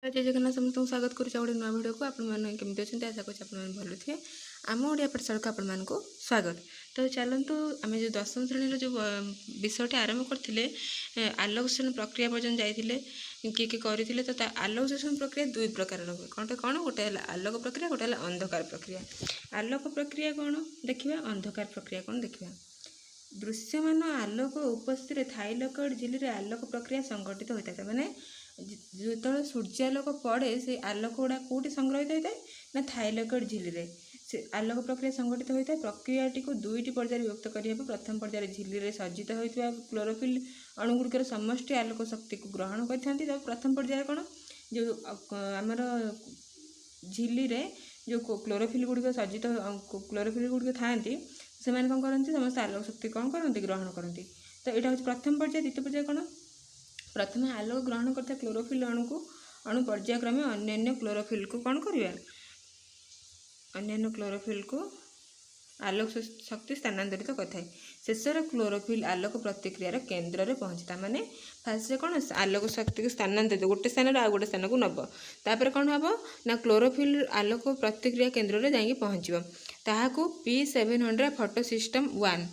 जय जगन्नाथ समस्त स्वागत करुँच गोटे नुआ भिडियो को आपमती अच्छे आशा कर भल थे आम ओडिया पाठशाला को आपण को स्वागत। तो चलतु आम जो 10वीं श्रेणी जो विषयटी आरंभ करते आलोकन प्रक्रिया पर्यटन जाइए किए करते तो आलोकन प्रक्रिया दुई प्रकार हुए कौन गोटे आलोक प्रक्रिया गोटे अंधकार प्रक्रिया। आलोक प्रक्रिया कौन देखा अंधकार प्रक्रिया कौन देखा। दृश्यमान आलोक उपस्थित थाइलकॉइड झिल्ली रे आलोक प्रक्रिया संगठित होता है माने जो सूर्यालोक पड़े से आलोक गुड़ा कौटी संग्रहित होता है ना थाइलकॉइड झिल्ली रे से आलोक प्रक्रिया संगठित होता है। प्रक्रियाटी को दुईटी पर्याय विभक्त करने प्रथम पर्याय झिल्ली रे सज्जित होता क्लोरोफिल अणुगुड़िकर समष्टि आलोक शक्ति को ग्रहण करते। तो प्रथम पर्याय कौन जो आमर झिल्ली रे जो क्लोरोफिल गुड़िक सज्जित क्लोरोफिल गुड़िक था से कौन करती समस्त आलोक शक्ति कौन करती ग्रहण करती। तो यहाँ हूँ प्रथम पर्याय। द्वितीय पर्याय कौन प्रथम आलोक ग्रहण करता क्लोरोफिल अणु को अणु पर्यायक्रमे अन्य क्लोरोफिल को कौन करवा अन्य क्लोरोफिल को आलोक शक्ति स्थानांतरित करता है। शेष क्लोरोफिल आलोक प्रतिक्रियार केन्द्र में पहुँचता माने फास्ट कौन आलोक शक्ति को स्थानांतरित गोटे स्थान आउ गोटे स्थान को नब तापर कौन हम ना क्लोरोफिल आलोक प्रतिक्रिया केन्द्र में जाकि पहुँचो ताकू P700 फोटो सिस्टम 1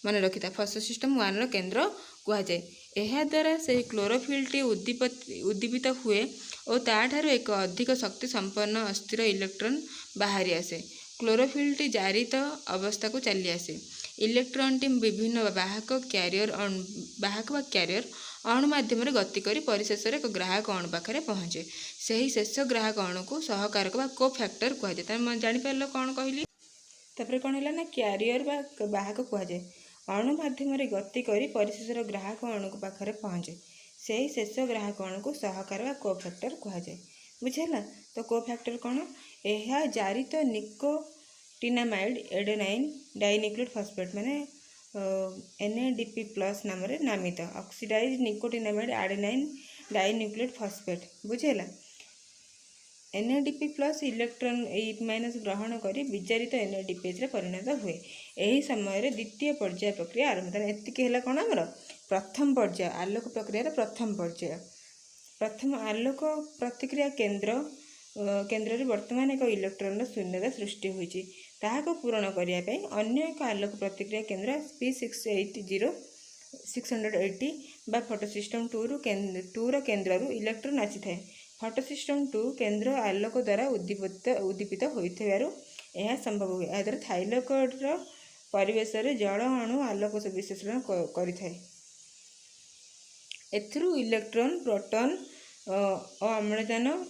मन रखिता फोटो सिस्टम 1 केन्द्र कहुए। यह द्वारा से क्लोरोफिलटी उद्दीपित हुए और ताठारु एक अधिक शक्ति संपन्न अस्थिर इलेक्ट्रॉन बाहरी आसे। क्लोरोफिलटी जारित अवस्था को चली आसे। इलेक्ट्रॉन टी विभिन्न वाहक क्यारियर अणु माध्यम गति करी परिशेष एक ग्राहक अणु पाखे पहुँचे। से शेष ग्राहक अणु को सहकारक को फैक्टर कहुए। जापर कौन कहली तापर कौन है ना क्यारियर वाहक कहुए अणु माध्यम गति करी परिशेषर ग्राहक अणु पाखे पहुँचे। से शेष ग्राहक अणु को सहकार व को फैक्टर कहुए बुझेगा। तो को फैक्टर कौन यह जारित निकोटिनामाइड एडेनाइन डाइन्यूक्लियोटाइड फॉस्फेट माने NADP प्लस नाम नामित oxidise nicotinamide adenine dinucleotide phosphate बुझेगा। NADP प्लस इलेक्ट्रॉन 8 माइनस ग्रहण करी विजारित NADPH रे परिणत हुए। यही समय द्वितीय पर्याय प्रक्रिया आरंभ होता है। एतिक है कौन आमर प्रथम पर्याय आलोक प्रक्रिया प्रथम पर्याय। प्रथम आलोक प्रतिक्रिया केन्द्र वर्तमान एक इलेक्ट्रॉन शून्यता सृष्टि होती ताहाको पूरण करने अन्य एक आलोक प्रतिक्रिया केन्द्र P680 बा फोटो सिस्टम 2 रो केन्द्र इलेक्ट्रॉन आसी थाए। फोटो सिस्टम 2 केन्द्र आलोक द्वारा उद्दीपित होइथिबारु यह संभव हुए। या द्वारा थाइलकॉइड परिवेश रे जल अणु आलोक विश्लेषण करिथाए। एथिरु इलेक्ट्रॉन प्रोटॉन और अम्लजान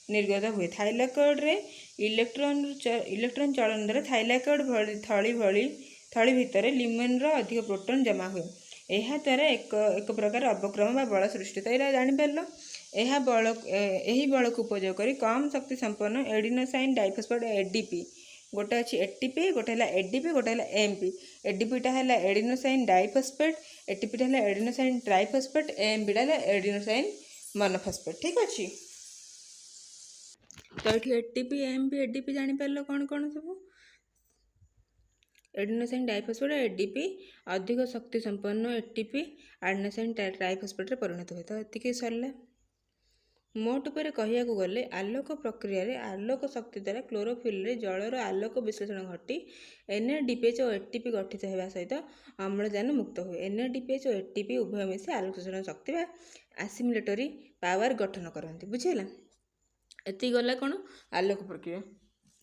निर्गत हुए। थाइलकॉइड रे इलेक्ट्रॉन चलन द्वारा थाइलकॉइड थली भितर लिमेन अधिक प्रोटॉन जमा हुए। यह द्वारा एक प्रकार अवक्रम व बल सृष्टि। तो यहाँ जापर यह बल यही बल को उपयोग कर कम शक्ति संपन्न एडिनोसाइन डाइफॉस्फेट ADP गोटे अच्छी ATP गोटे ADP गोटे AMP। ADP टा है एडिनोसाइन डाइफॉस्फेट ATP टा है एडिनोसाइन ट्राइफॉस्फेट AMP टा है एडिनोसाइन मोनोफॉस्फेट। ठीक अच्छे। तो ये ATP AMP ADP जापर कौन कौन सब एडिनोसाइन डाइफॉस्फेट ADP अधिक शक्ति संपन्न ATP एडिनोसाइन ट्राइफॉस्फेट परिणत हुए। तो ये सरला मोट पर कहया गले आलोक प्रक्रिया रे आलोक शक्ति द्वारा क्लोरोफिल रे जलर आलोक विश्लेषण घटी NADPH और ATP गठित होगा सहित अम्लजान मुक्त हुए। NADPH और ATP उभय मिसी आलोक विश्लेषण शक्ति व आसिमिलेटरी पावर गठन करती बुझेगा। एति गला कौन आलोक प्रक्रिया।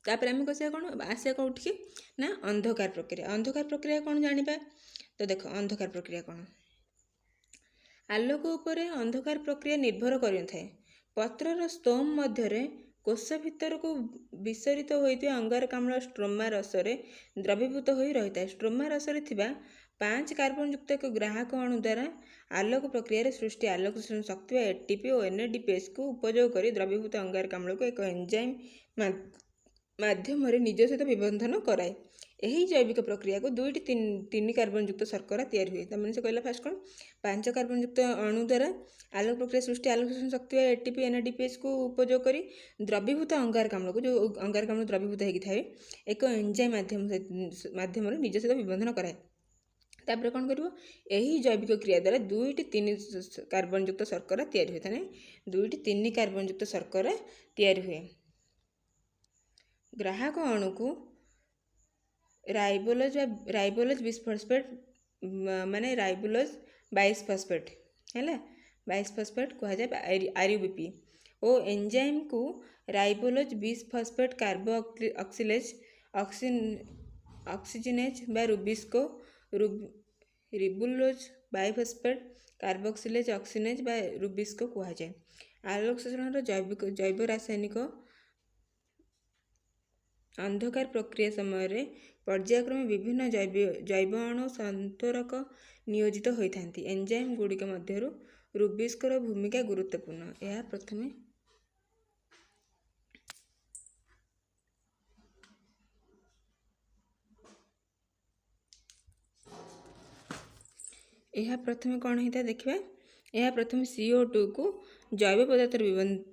तापर आम कसिया कौन आसिया कौटि ना अंधकार प्रक्रिया। अंधकार प्रक्रिया कौन जानिबा। तो देख अंधकार प्रक्रिया कौन आलोक उपरे अंधकार प्रक्रिया निर्भर करिथाए। पत्रर स्तोम मध्य कोष भितर को विसरित होइतिबा अंगारकाम्ल स्ट्रोमा रसरे द्रवीभूत होई रहिता। स्ट्रोमा रसरे थिबा 5 कार्बन युक्त एक ग्राहक अणु द्वारा आलोक प्रक्रिया सृष्टि आलोक शक्ति व ATP और NADPH को उपयोग कर द्रवीभूत अंगारकाम्ल को एक एंजाइम माध्यम निज सहित विबंधन कराए। यही जैविक प्रक्रिया को 2-3 कार्बन युक्त शर्करा तैयारी हुए। तमें से कहला फास्ट कौन 5 कार्बन युक्त अणु द्वारा आलोक प्रक्रिया सृष्टि आलोक शक्ति व ATP NADPH को उपयोग कर द्रवीभूत अंगारकाम्ल को जो अंगारकाम्ल द्रवीभूत होगी थाए एक एंजाइम माध्यम निज सहित विबंधन कराए। तापर कौन कर यही जैविक क्रिया द्वारा 2-3 कार्बन युक्त शर्करा तैयारी हुए थाने 2-3 कार्बन युक्त शर्करा तैयारी हुए। ग्राहक अणु को राइबोलोज बिस्फोस्फेट माने राइबोलोज 22 फॉस्फेट है 22 फॉस्फेट कह जाए आरयूबीपी और एंजाइम को राइबोलोज 20 फॉस्फेट कार्बोक्सिलेज ऑक्सीजनेज बा रुबिस्को रिबुलोज बाइफॉस्फेट कार्बोक्सिलेज ऑक्सीनेज बा रुबिस्को कह जाए। आलोक शोषण जैव रासायनिक अंधकार प्रक्रिया समय पर्यायक्रमे विभिन्न जैव अणु संतरक नियोजित होता एंजाइम गुड़िक मध्यरु रुबिस्कोर भूमिका गुरुत्वपूर्ण। यह प्रथमे कौन होता देखिए यह प्रथम CO2 को जैव पदार्थ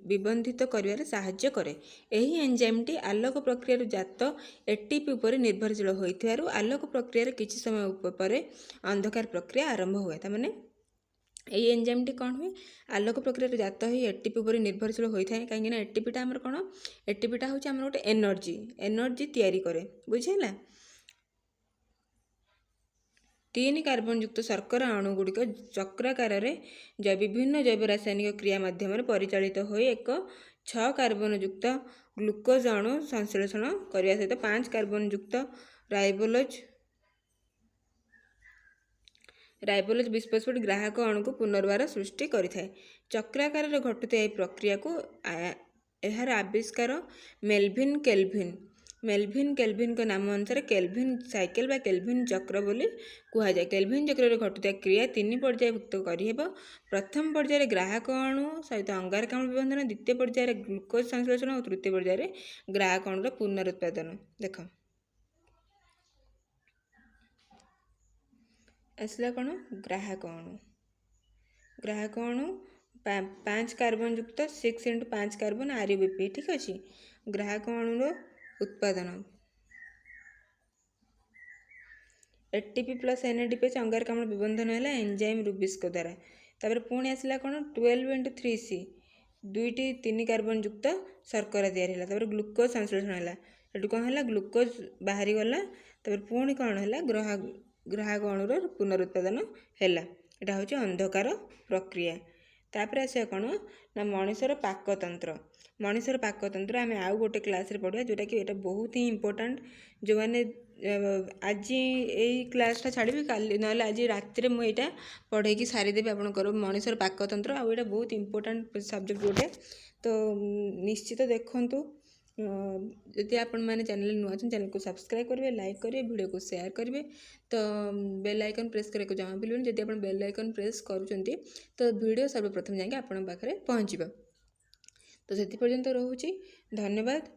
विबंधित करिवारे साहाय्य करे। एही एंजाइमटी आलोक प्रक्रिया जात एटीपी उपर निर्भरशील होइथिबारु आलोक प्रक्रिया किछि समय पर अंधकार प्रक्रिया आरंभ हुए। तामाने एही एंजाइमटी कौन हुए आलोक प्रक्रिया जात ही एटीपी उपर निर्भरशील होइथाय काहेकि एटीपीटा हमर कोन एटीपीटा होछि हमर गोटे एनर्जी तैयारी करे बुझिला। 3 कार्बन युक्त शर्करा अणुगुड़िक चक्राकार विभिन्न जैव रासायनिक क्रिया माध्यम परिचालित हो एक 6 कार्बन युक्त ग्लूकोज अणु संश्लेषण करने सहित 5 कार्बन युक्त राइबोलोज बिस्फोस्फेट ग्राहक अणु को पुनर्बार सृष्टि करिथाय। चक्राकार घटुता यह प्रक्रिया को यार आविष्कार मेल्विन केल्विन का नाम अनुसार केल्विन साइकिल बा केल्विन चक्र बोली कहुए। केल्विन चक्र घटुता क्रिया 3 पर्यायभुक्त करहब। प्रथम पर्यायर ग्राहक अणु सहित अंगारकाम्ल विबंधन, द्वितीय पर्यायर ग्लूकोज संश्लेषण और तृतीय पर्यायर ग्राहक अणुर पुनरुत्पादन। देख आसला कौन ग्राहक अणु 5 कार्बन युक्त 6 × 5 कार्बन आरयूबीपी ठीक अच्छे। ग्राहक अणुर उत्पादन एटीपी प्लस एनएडीपी अंगारकाम्ल विबंधन है एंजाइम रुबिस्को द्वारा। तापर पुणी आसला कौन 12 × 3C 2-3 कार्बन युक्त शर्करा तैयारी है। तापर ग्लूकोज संश्लेषण है ये कौन है ग्लूकोज बाहरी गला। तापर पुणी कौन है ग्राहक अणुर पुनरुत्पादन है। यहाँ हूँ अंधकार प्रक्रिया। तापर आसा कौन ना मनुष्यर पाकतंत्र। मनुष्यर पाकतंत्र आम आउ गोटे क्लास रे पढ़ा जोटा कि ये बहुत ही इम्पोर्टाट जो मैंने आज यही क्लासटा छाड़ी काली ना आज रात मुझे पढ़े कि सारीदेवी आपंकर मनुष्यर पाकतंत्र आ बहुत इम्पोर्टाट सब्जेक्ट गोटे। तो निश्चित देखूँ जदि आपण मैंने चैनल नुआ चैनल को सब्सक्राइब करेंगे, लाइक करेंगे, वीडियो को शेयर करेंगे। तो बेल आइकन प्रेस करके जमा भूलें। जदि आप बेल आइकन प्रेस करुँच तो वीडियो सर्वप्रथम जाके आपण पाखे पहुँच। तो से पर्यंत रोचे धन्यवाद।